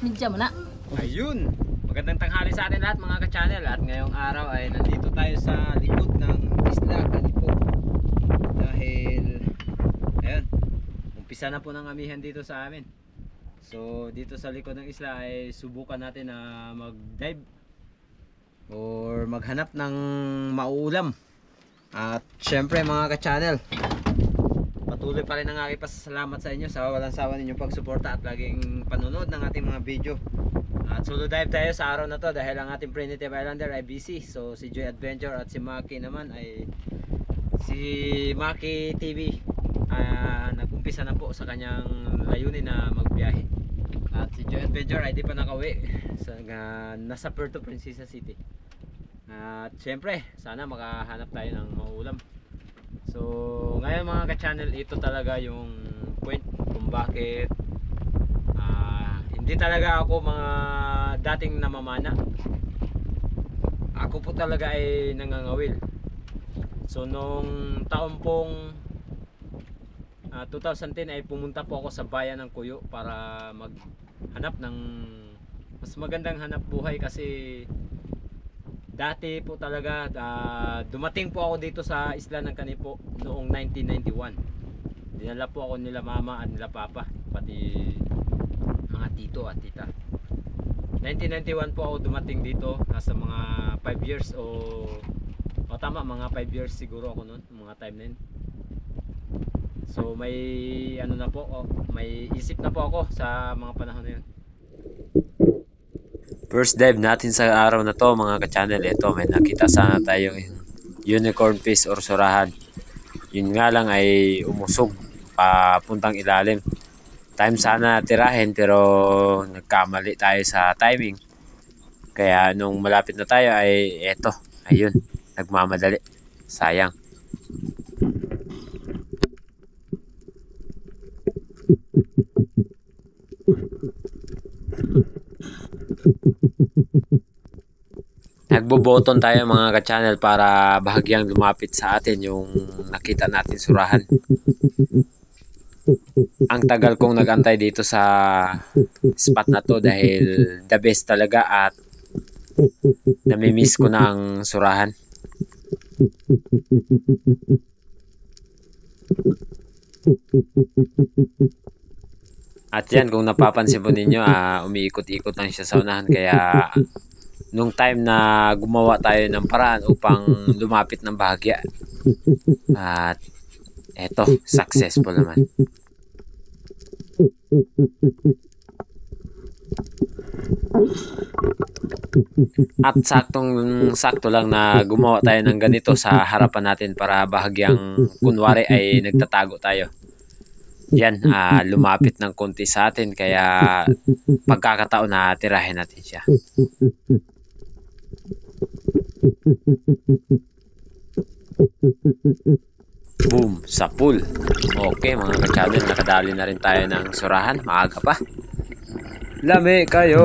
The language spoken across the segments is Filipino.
Medya mo na. Ayun, magandang tanghali sa atin lahat mga ka-channel. At ngayong araw ay nandito tayo sa likod ng isla Kanipo. Dahil, ayun, umpisa na po ng amihan dito sa amin. So dito sa likod ng isla ay subukan natin na mag-dive or maghanap ng mauulam. At syempre mga ka-channel, patuloy pa rin ang aking pasasalamat sa inyo sa walang sawa ninyong pagsuporta at laging panonood ng ating mga video. At solo dive tayo sa araw na to dahil ang ating Primitive Islander ay busy. So si Joy Adventure at si Maki naman ay si Maki TV nag-umpisa na po sa kanyang layunin na magbiyahe. At si Joy Adventure ay di pa nakauwi nasa Puerto Princesa City. At syempre sana makahanap tayo ng maulam. So ngayon mga ka-channel, ito talaga yung point kung bakit hindi talaga ako mga dating namamana. Ako po talaga ay nangangawil. So nung taon pong 2010 ay pumunta po ako sa bayan ng Cuyo para maghanap ng mas magandang hanap buhay. Kasi dati po talaga dumating po ako dito sa isla ng Kanipo noong 1991. Dinala po ako nila mama at nila papa, pati mga tito at tita. 1991 po ako dumating dito. Nasa mga 5 years o tama, mga 5 years siguro ako noon, mga time na yun. So may ano na po, may isip na po ako sa mga panahon na yun. First dive natin sa araw na to mga ka-channel. Ito, may nakita sana tayong unicorn fish or surahan. Yun nga lang ay umusog papuntang ilalim. Time sana tirahin pero nagkamali tayo sa timing. Kaya nung malapit na tayo ay eto, ayun, nagmamadali. Sayang. Nagboboton tayo mga ka-channel para bahagyang lumapit sa atin yung nakita natin surahan. Ang tagal kong nagantay dito sa spot na to dahil the best talaga at namimiss ko na ang surahan. At yan, kung napapansin po ninyo, umiikot-ikot lang siya sa unahan. Kaya nung time na gumawa tayo ng paraan upang lumapit ng bahagya, at eto, successful naman. At sakto lang na gumawa tayo ng ganito sa harapan natin para bahagyang kunwari ay nagtatago tayo. Yan, lumapit ng konti sa atin kaya pagkakataon na tirahin natin siya. Boom, sa pool. Okay mga ka-channel, nakadali na rin tayo ng surahan. Maaga pa. Lami kayo!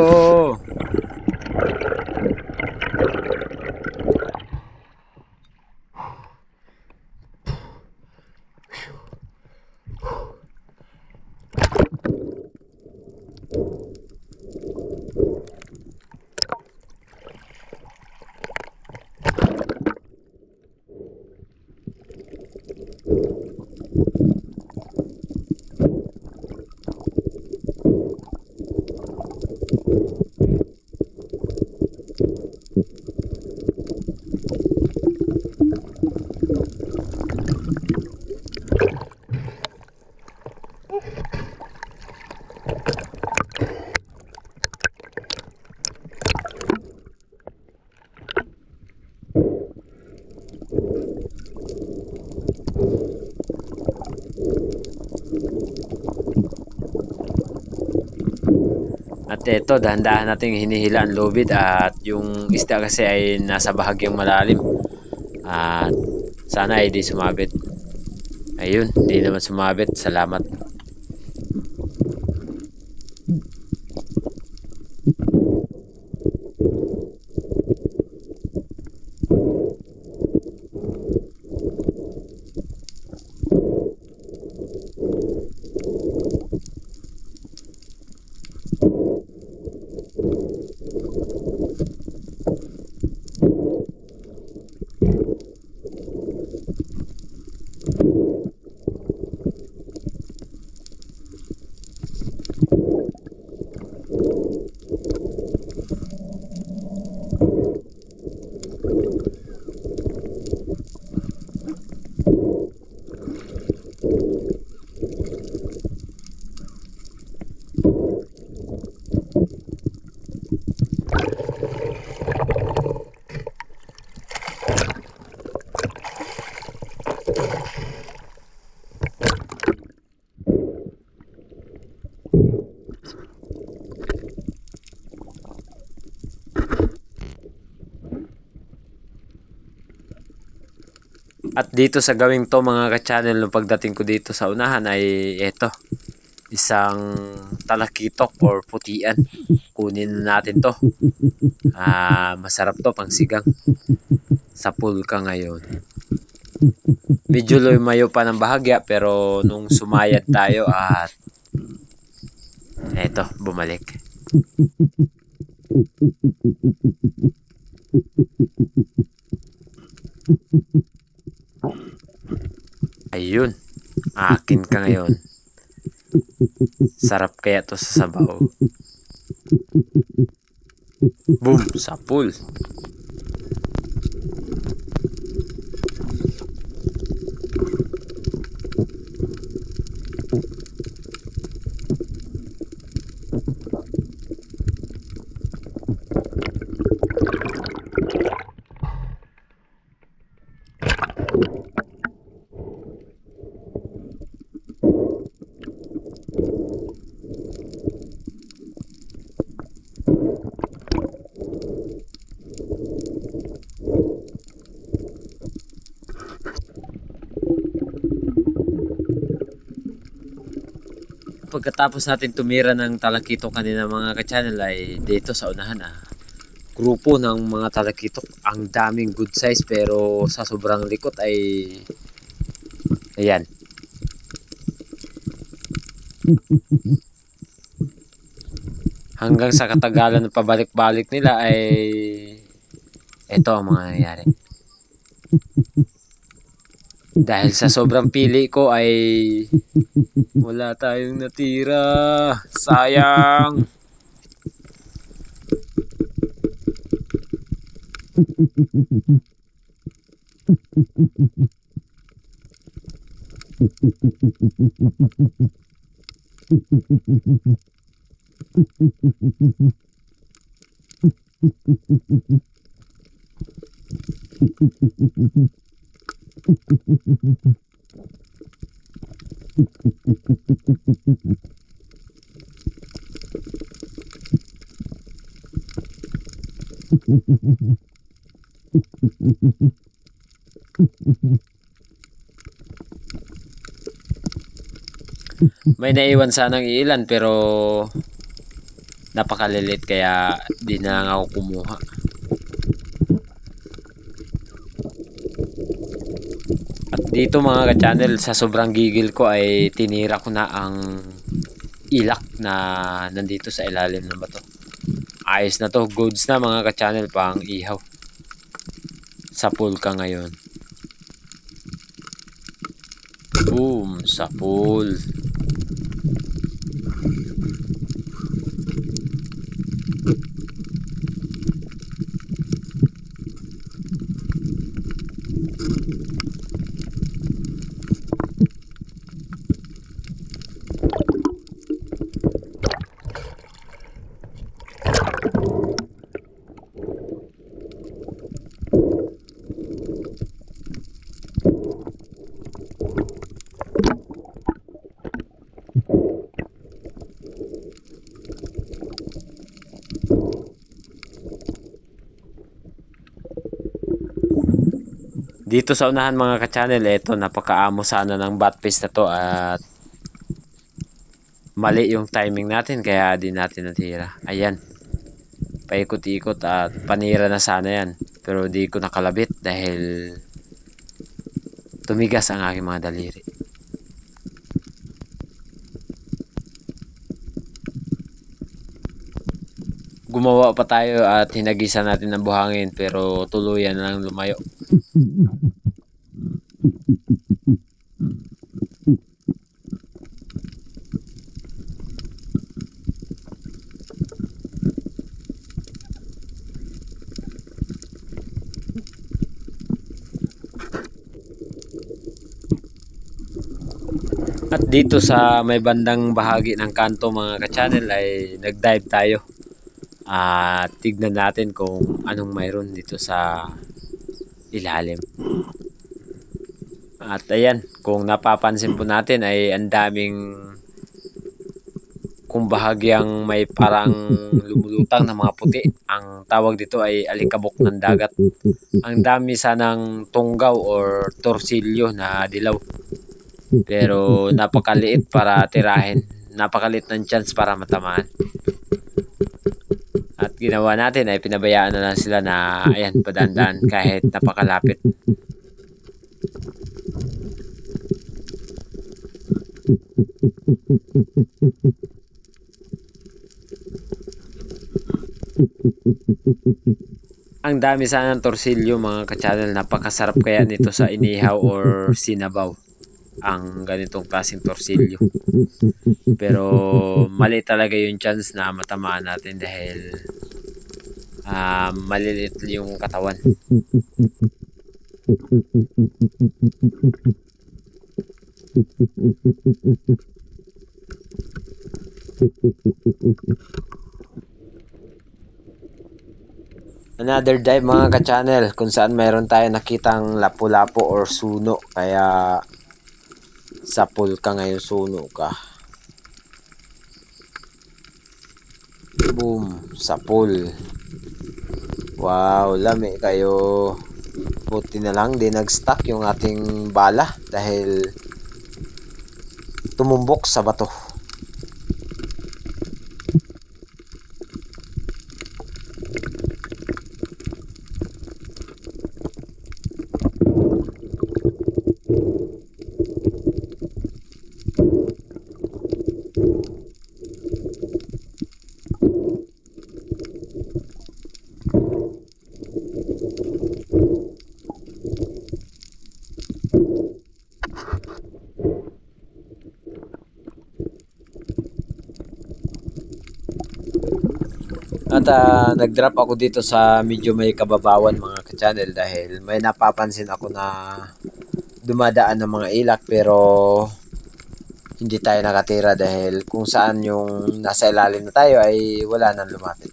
At ito, dahan-dahan natin hinihila ang lubid at yung isda kasi ay nasa bahagyang malalim. At sana ay di sumabit. Ayun, di naman sumabit. Salamat. At dito sa gawing to mga ka-channel, nung pagdating ko dito sa unahan ay eto, isang talakitok or putian. Kunin natin to. Masarap to pang sigang sa pulka ngayon. Medyo lumayo pa ng bahagya pero nung sumayad tayo at eto, bumalik. Ayun, akin ka ngayon. Sarap kaya to sa sabaw. Boom, sapul. Pagkatapos natin tumira ng talakitok kanina mga ka-channel ay dito sa unahan grupo ng mga talakitok. Ang daming good size pero sa sobrang likot ay ayan. Hanggang sa katagalan ng pabalik-balik nila ay ito ang mga nangyayari. Dahil sa sobrang pili ko ay wala tayong natira. Sayang. May naiwan sanang ilan pero napakalilit kaya di na lang ako kumuha. At dito mga ka-channel, sa sobrang gigil ko ay tinira ko na ang ilak na nandito sa ilalim ng bato. Ayos na to, goods na mga ka-channel, pang ihaw sa pulka ngayon. Boom, sa pool. Dito sa unahan mga ka-channel, ito napakaamo sana ng batfish na to at mali yung timing natin kaya di natin natira. Ayan, paikot-ikot at panira na sana yan pero di ko nakalabit dahil tumigas ang aking mga daliri. Gumawa pa tayo at hinagisa natin ng buhangin pero tuluyan na lang lumayo. At dito sa may bandang bahagi ng kanto mga ka-channel ay nag-dive tayo. At tignan natin kung anong mayroon dito sa ilalim. At ayan, kung napapansin po natin ay ang daming, kung bahagyang may parang lumulutang na mga puti. Ang tawag dito ay alikabok ng dagat. Ang dami sanang tunggaw or torsilyo na dilaw. Pero napakaliit para tirahin. Napakaliit ng chance para matamaan. At ginawa natin ay pinabayaan na lang sila na ayan, padandaan kahit napakalapit. Ang dami sana ng torsilyo mga ka-channel. Napakasarap kaya nito sa inihaw or sinabaw. Ang ganitong klaseng torsilyo. Pero mali talaga yung chance na matamaan natin dahil maliliit yung katawan. Another dive mga ka-channel kung saan mayroon tayo nakitang lapu-lapu or suno. Kaya sa pool ka ngayon, suno ka. Boom, sa pool. Wow, lami kayo. Buti na lang di nag-stuck yung ating bala dahil tumumbok sa bato. At nag-drop ako dito sa medyo may kababawan mga ka-channel dahil may napapansin ako na dumadaan ng mga ilak pero hindi tayo nakatira dahil kung saan yung nasa ilalim na tayo ay wala nang lumapit.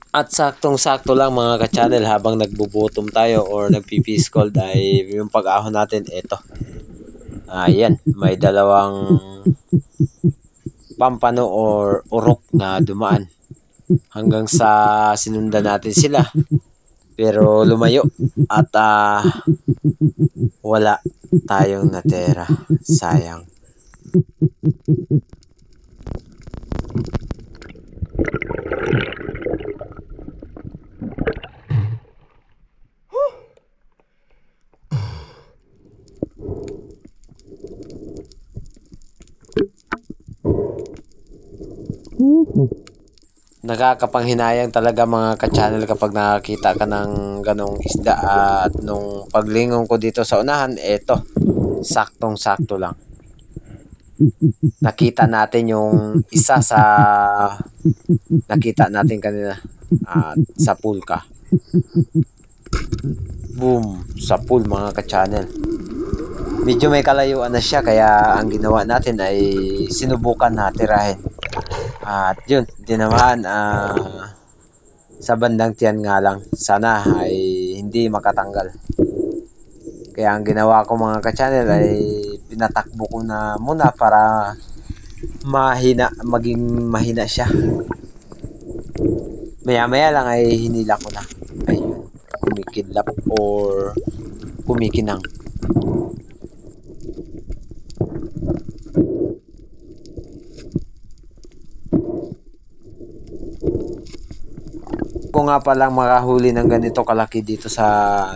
At saktong-sakto lang mga ka-channel habang nagbo-bottom tayo or nagpi-fish cold ay yung pag-ahon natin ito. Ayan, may dalawang pampano or urok na dumaan hanggang sa sinundan natin sila. Pero lumayo at wala tayong natira. Sayang. Nakakapanghinayang talaga mga ka-channel kapag nakakita ka ng ganong isda. At nung paglingon ko dito sa unahan, eto, saktong-sakto lang. Nakita natin yung isa sa nakita natin kanina sa pool ka. Boom, sa pool mga ka-channel. Medyo may kalayuan na siya kaya ang ginawa natin ay sinubukan na tirahin. At yun, tinamaan sa bandang tiyan nga lang. Sana ay hindi makatanggal. Kaya ang ginawa ko mga ka-channel ay pinatakbo ko na muna para maging mahina siya. Maya-maya lang ay hinila ko na. Ayun, kumikidlap or kumikinang. Kung nga palang makahuli ng ganito kalaki dito sa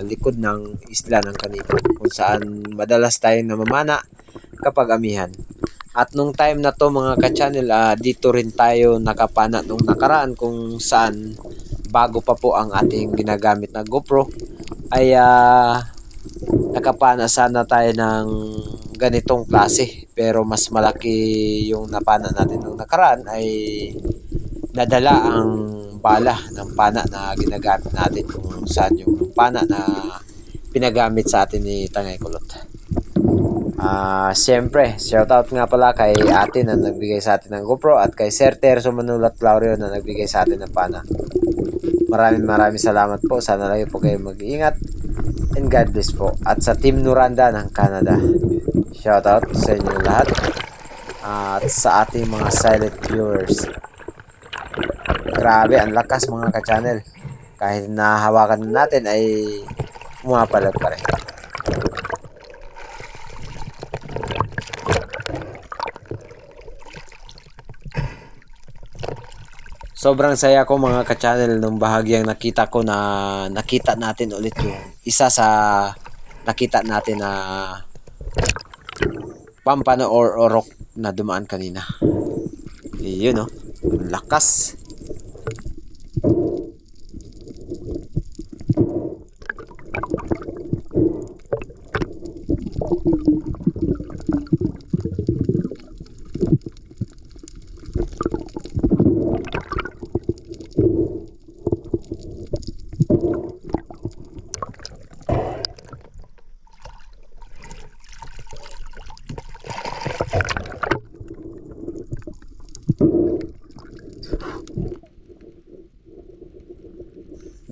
likod ng isla ng Kanipo kung saan madalas tayong namamana kapag amihan. At nung time na to mga ka-channel, dito rin tayo nakapana nung nakaraan kung saan bago pa po ang ating ginagamit na GoPro ay nakapana sana tayo ng ganitong klase, pero mas malaki yung napana natin nung nakaraan ay nadala ang bala ng pana na ginagamit natin, kung saan yung pana na pinagamit sa atin ni Tangay Kulot. Siyempre, shoutout nga pala kay ate na nagbigay sa atin ng GoPro at kay Sir Terzo Manulat Claudio na nagbigay sa atin ng pana. Maraming salamat po. Sana lagi po kayo mag-iingat and God bless po. At sa Team Nuranda ng Canada, shoutout sa inyo lahat. At sa ating mga silent viewers, grabe, ang lakas mga ka-channel. Kahit nahawakan natin ay pumapalag pa rin. Sobrang saya ko mga ka-channel nung bahagyang nakita ko na nakita natin ulit yung isa sa nakita natin na pampano or orok na dumaan kanina. Yun, no? Lakas.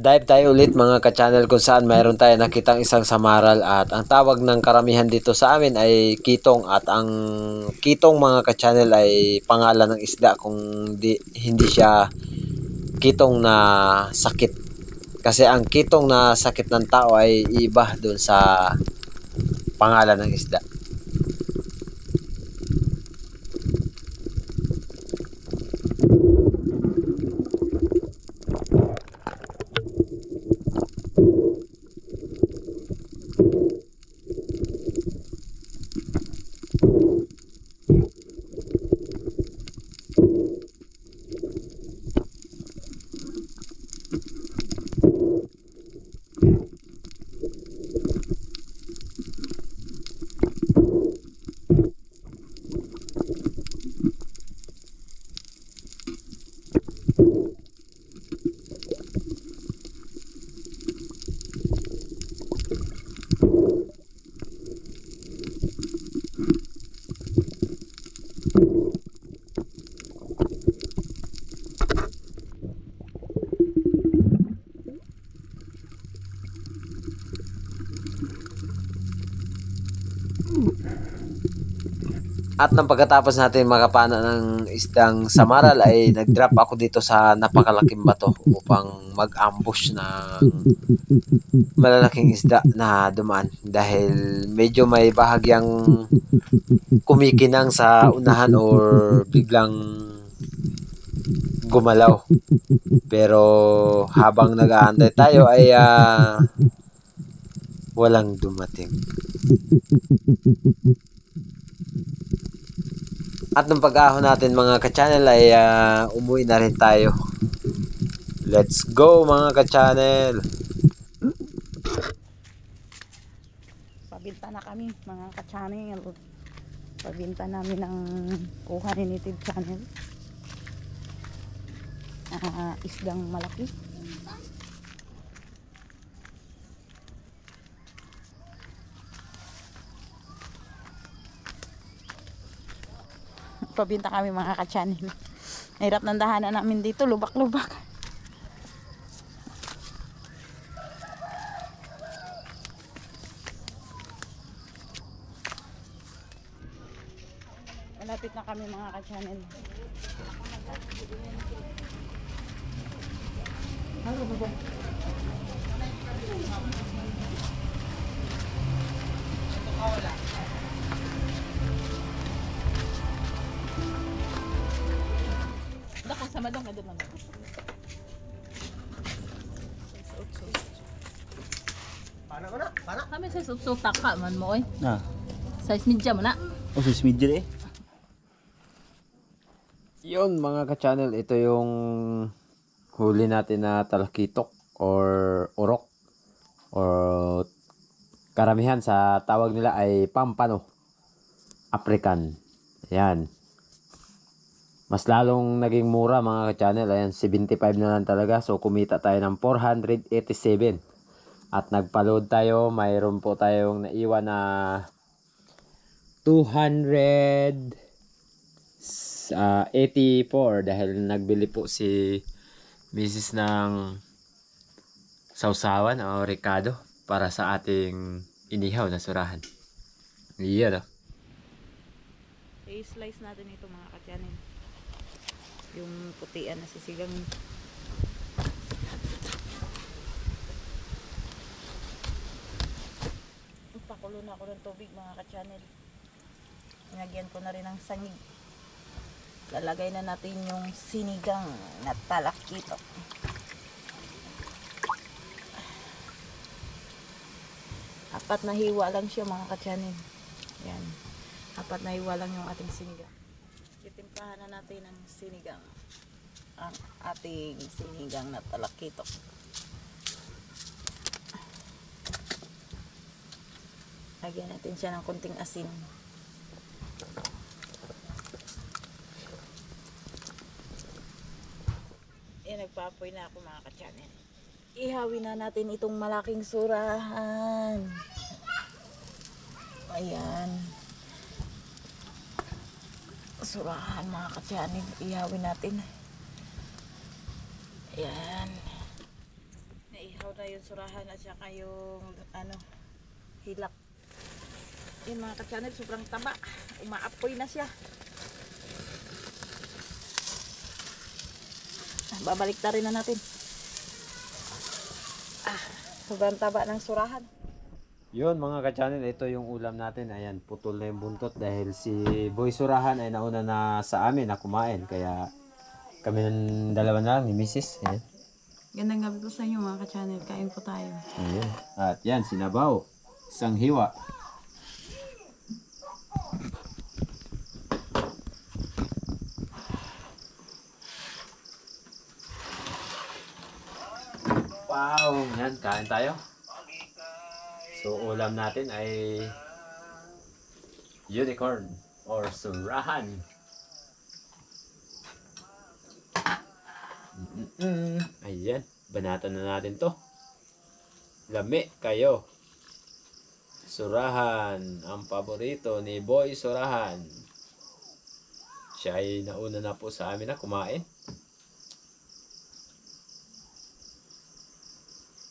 Dive tayo ulit mga ka-channel kung saan mayroon tayo nakitang isang samaral, at ang tawag ng karamihan dito sa amin ay kitong, at ang kitong mga ka-channel ay pangalan ng isda, kung hindi siya kitong na sakit. Kasi ang kitong na sakit ng tao ay iba dun sa pangalan ng isda. At nang pagkatapos natin makapana ng isdang samaral ay nag-drop ako dito sa napakalaking bato upang mag-ambush ng malalaking isda na dumaan, dahil medyo may bahagyang kumikinang sa unahan or biglang gumalaw. Pero habang nag-aantay tayo ay walang dumating. At nung pag-ahon natin mga ka-channel ay umuwi na rin tayo. Let's go mga ka-channel! Pabinta na kami mga ka-channel. Pabinta namin ng kuha ni Native Channel. Isdang malaki. Pabinta kami mga ka-channel. Hirap ng dahanan namin dito, lubak-lubak. Malapit na kami mga ka-channel. Dako sa madong ka doon. Para ko na, para. Kami sa susutak ka man mo oy. Size media mo na. Social media eh. Yun mga ka-channel, ito yung huli natin na talakitok or orok. or karamihan sa tawag nila ay pampano African. Ayan. Mas lalong naging mura mga ka-channel. Ayan, 75 na lang talaga. So, kumita tayo ng 487. At nagpa-load tayo. Mayroon po tayong naiwan na 284 dahil nagbili po si Mrs. ng sausawan o Ricardo para sa ating inihaw na surahan. Iyan, I-slice natin ito mga ka-channel. Yung putian na sisigang. Pakulo na ako ng tubig mga ka-channel. Nilagyan ko na rin ng sangig. Lalagay na natin yung sinigang na talakito. Apat na hiwa lang siya mga ka-channel. Yan. Apat na hiwa lang yung ating sinigang. Titimplahan na natin ang sinigang. Ang ating sinigang na talakito. Lagyan natin siya ng konting asin. Nagpapoy na ako mga ka-channel. Ihawin na natin itong malaking surahan. Ayan. Surahan mga ka-channel. Ihawin natin. Ayan. Naihaw na yung surahan at saka yung hilak. Ayan mga ka-channel, sobrang taba. Umaapoy na siya. Babalik na rin na natin. Sobrang taba ng surahan. Yun mga ka-channel, ito yung ulam natin. Ayan, putol na yung buntot dahil si Boy Surahan ay nauna na sa amin na kumain. Kaya kami ng dalawa na lang ni Mrs. Ayan. Gandang gabi po sa inyo mga ka-channel. Kain po tayo. Ayan. At yan, sinabaw. Isang hiwa. Wow! Yan, kain tayo. So, ulam natin ay unicorn or surahan. Ayan, banatan na natin to. Lami kayo. Surahan, ang paborito ni Boy Surahan. Siya ay nauna na po sa amin na kumain.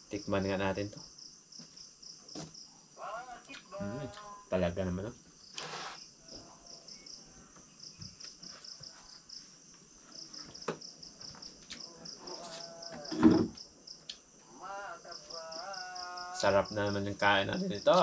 Tikman nga natin to. Talaga naman, no? Sarap na naman yung kain natin ito.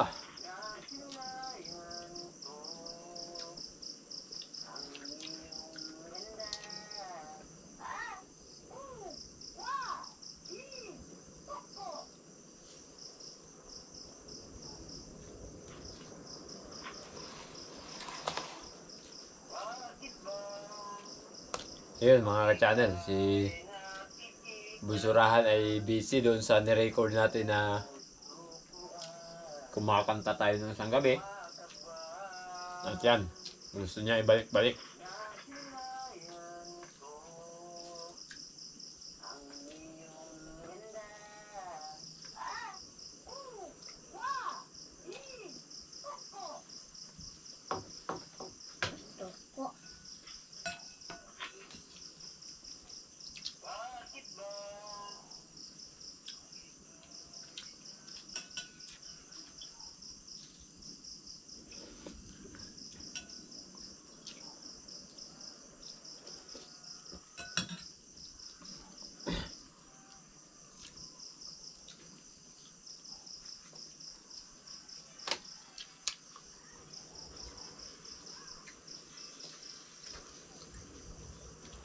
Ayun mga ka-channel, si Busurahan ay busy doon sa nirecord natin na kumakanta tayo ng isang gabi. At yan, gusto niya ibalik-balik.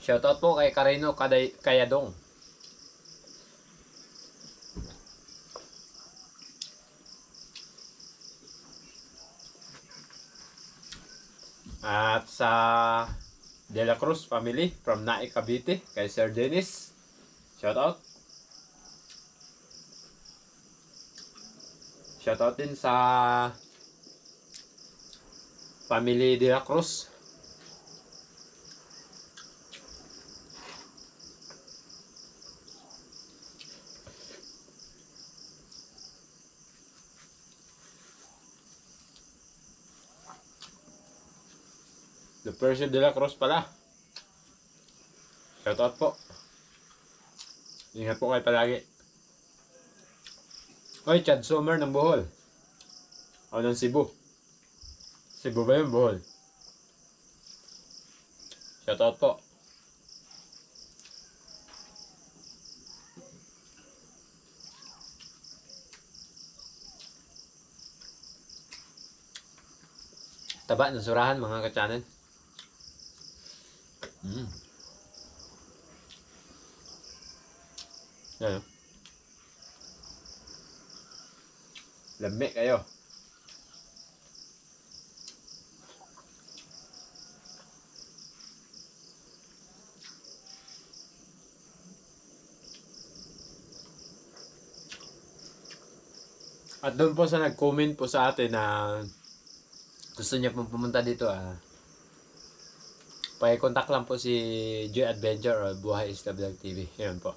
Shoutout po kay Karino Kayadong. At sa De La Cruz family from Naik Cavite kay Sir Dennis. Shoutout. Shoutout din sa Family De La Cruz. Lupercio De La Cruz pala. Shoutout po. Ingat po kayo palagi. Oy, Chad Sommer ng Bohol. O ng Cebu. Cebu ba yun? Bohol. Shoutout po. Taba ng surahan mga ka-channel. Yan o. Lami kayo. At doon po sa nag-comment po sa atin na gusto niya pong pumunta dito pa-contact lang po si Joy Adventure o Buhay Isla Vlog TV. Yan po.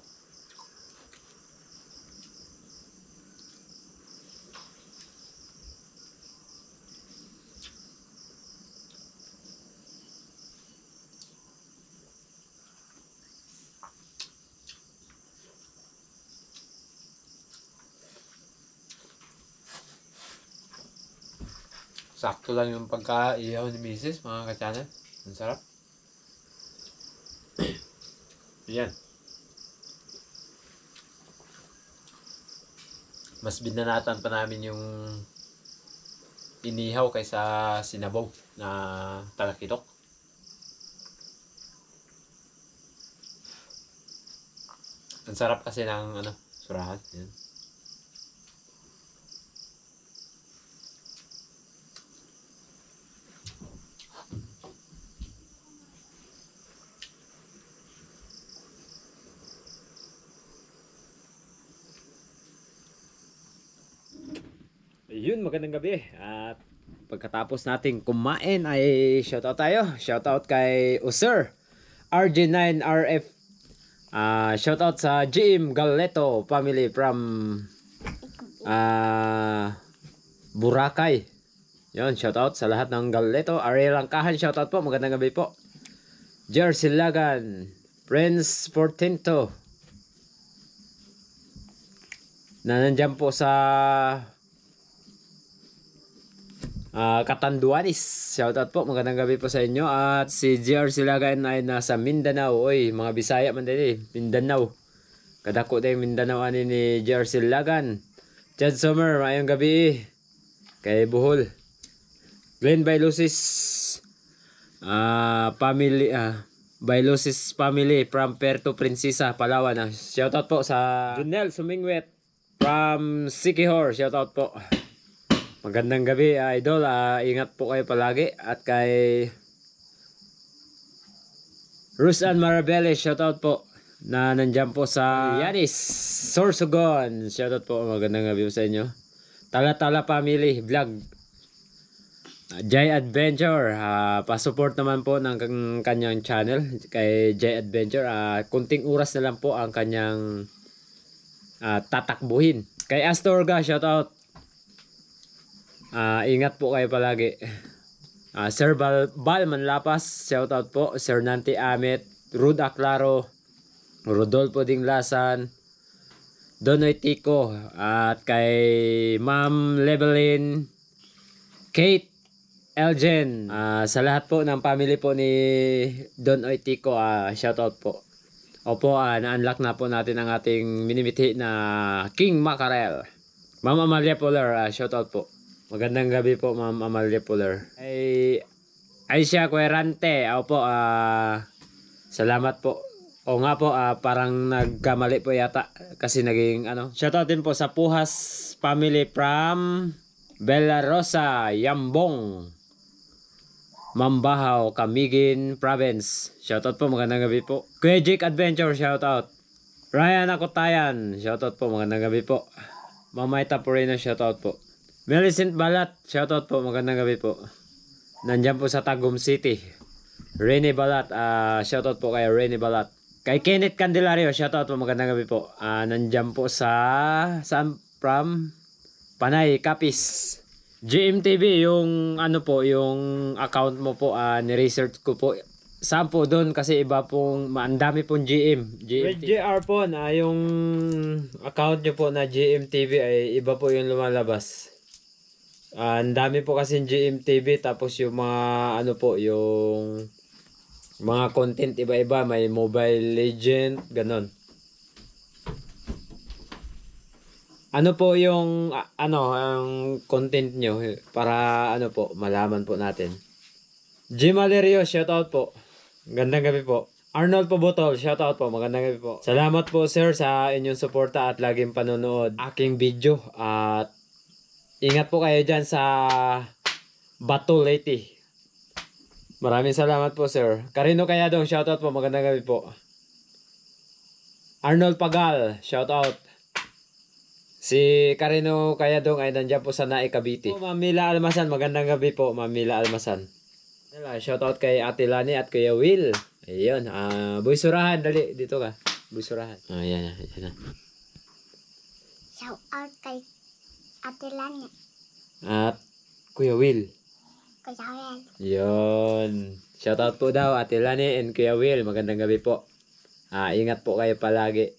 Sakto lang yung pagka-ihaw ni Mrs. mga ka-channel. Ang sarap. Yan. Mas binanatan pa namin yung inihaw kaysa sinabaw na talakitok. Ang sarap kasi ng surahan. Yan. Yun, magandang gabi. At pagkatapos nating kumain ay shoutout tayo. Shoutout kay Usir RG9RF. Shoutout sa GM Galeto family from Boracay. Yun, shoutout sa lahat ng Galeto. Ariel Langkahan, shoutout po. Magandang gabi po. Jersey Lagan, Prince Portento na nandyan po sa Catanduanes. Shoutout po, magandang gabi po sa inyo. At si JR Silagan ay nasa Mindanao. Oy, mga Bisaya man din Mindanao. Kadako din Mindanao ani ni JR Silagan. Chad Sommer, mayong gabi. Kay Bohol. Glenn Bailusis family Bailusis family from Puerto Princesa, Palawan. Shoutout po sa Junel Sumingwet from Sikihor. Shoutout po. Magandang gabi, idol. Ingat po kayo palagi. At kay Rusan Marabelle, shoutout po na nandyan po sa Yanis Sorsogon. Shoutout po, magandang gabi po sa inyo. Tala-Tala Family Vlog, Jay Adventure, pa-support naman po ng kanyang channel kay Jay Adventure. Kunting oras na lang po ang kanyang tatakbuhin. Kay Astorga, shoutout. Ingat po kayo palagi. Sir Bal Manlapas, shoutout po. Sir Nanti Amit, Rud Aclaro, Rodolfo Dinglasan, Donoy Tico, at kay Ma'am Lebelin, Kate Elgen, sa lahat po ng family po ni Don Oitico, shoutout po. Opo, na-unlock na po natin ang ating minimithi na King Mackerel. Ma'am Amalia Polar, shoutout po. Magandang gabi po, Ma'am Amalia Polar. Aisha Querante, opo, salamat po. O nga po, parang nagkamali po yata kasi naging Shoutout din po sa Puhas family from Bella Rosa, Yambong, Mambahaw, Camiguin Province. Shoutout po, magandang gabi po. Kuya Jake Adventure, shoutout. Ryan Akotayan, shoutout po, magandang gabi po. Mamay Tapurena, shoutout po. Millicent Balat, shoutout po, magandang gabi po. Nandyan po sa Tagum City. Rene Balat, shoutout po kay Rene Balat. Kay Kenneth Candelario, shoutout po, magandang gabi po. Nandyan po saan from? Panay, Capiz. GMTV, yung ano po, yung account mo po, ni-research ko po. Saan po doon kasi iba pong, ang dami pong Red JR po na yung account nyo po na GMTV ay iba po yung lumalabas. Ang dami po kasi GMTV tapos yung mga ano po, yung mga content iba-iba, may Mobile Legend, ganon. Ano po yung ang content nyo para ano po, malaman po natin. Jim Valerio, shoutout po. Gandang gabi po. Arnold Pobotol, shoutout po. Magandang gabi po. Salamat po sir sa inyong suporta at laging panonood aking video. At ingat po kayo dyan sa Bato Leyte. Maraming salamat po sir. Karino Kayadong, shoutout po. Magandang gabi po. Arnold Pagal, shoutout. Si Karino Kayadong ay nandiyan po sa Naik, Cavite. Ma'am Mila Almasan, magandang gabi po Ma'am Mila Almasan. Shoutout kay Ate Lani at Kuya Will. Ayun, Boy Surahan, dali, dito ka. Boy Surahan. Ayan na. Shoutout kay Ate Lani. At Kuya Will. Kuya Will. Yun. Shoutout po daw Ate Lani and Kuya Will. Magandang gabi po. Ingat po kayo palagi.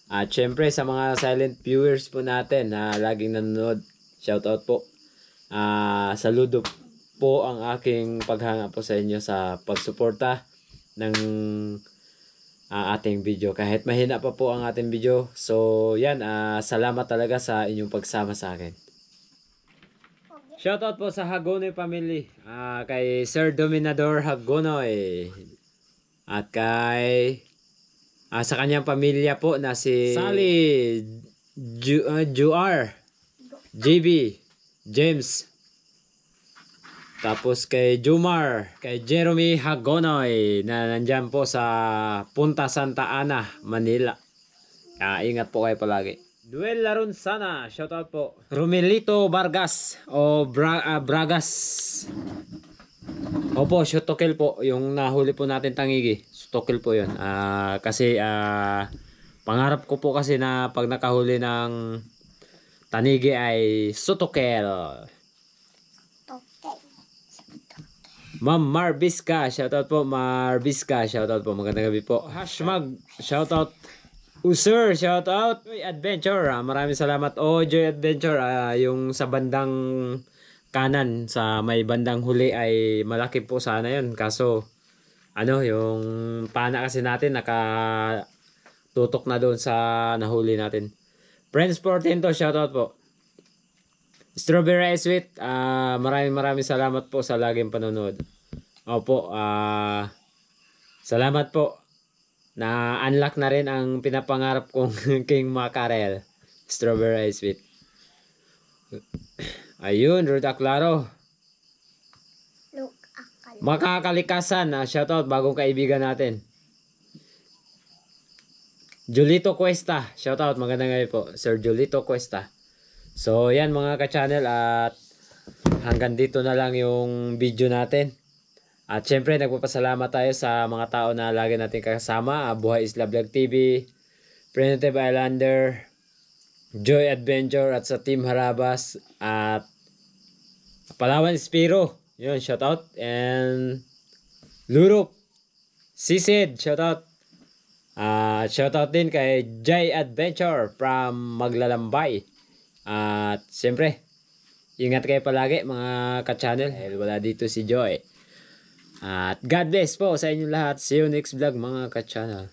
At syempre sa mga silent viewers po natin na laging nanonood. Shoutout po. Saludo po ang aking paghanga po sa inyo sa pagsuporta ng ating video. Kahit mahina pa po ang ating video. So yan, salamat talaga sa inyong pagsama sa akin. Shoutout po sa Hagonoy family. Kay Sir Dominador Hagonoy. At kay sa kanyang pamilya po na si Sally, Juar, JB, James. Tapos kay Jumar, kay Jeremy Hagonoy na nandyan po sa Punta Santa Ana, Manila. Ingat po kayo palagi. Duel Larunsana, shoutout po. Romelito Vargas o Bragas. Opo, Shotokel po. Yung nahuli po natin tangigi. Shotokel po yun. Kasi pangarap ko po kasi na pag nakahuli ng tanigi ay Shotokel. Ma'am Marvisca, shoutout po Marvisca, shoutout po, magandang gabi po. Hashmag, shoutout. Sir, shoutout. Joy Adventure, maraming salamat. Joy Adventure, yung sa bandang kanan, sa may bandang huli ay malaki po sana yun. Kaso, yung pana kasi natin nakatutok na doon sa nahuli natin. Friends Portento, shoutout po. Strawberry Ice Sweet, maraming salamat po sa laging panonood. Opo, salamat po. Na-unlock na rin ang pinapangarap kong King Mackerel. Strawberry Ice Sweet. Ayun, Ruda Claro. Makakalikasan, shoutout, bagong kaibigan natin. Julito Cuesta, shoutout, magandang gabi po. Sir Julito Cuesta. So, yan mga ka-channel at hanggang dito na lang yung video natin. At syempre, nagpapasalamat tayo sa mga tao na lagi natin kasama. Buhay Isla Vlog TV, Primitive Islander, Joy Adventure at sa Team Harabas at Palawan Spiro. Yun, shoutout. And Lurup, Sisid, shoutout. Shoutout din kay Jay Adventure from Maglalambay. At siyempre, ingat kayo palagi mga ka-channel. Dahil wala dito si Joy. At God bless po sa inyong lahat. See you next vlog mga ka-channel.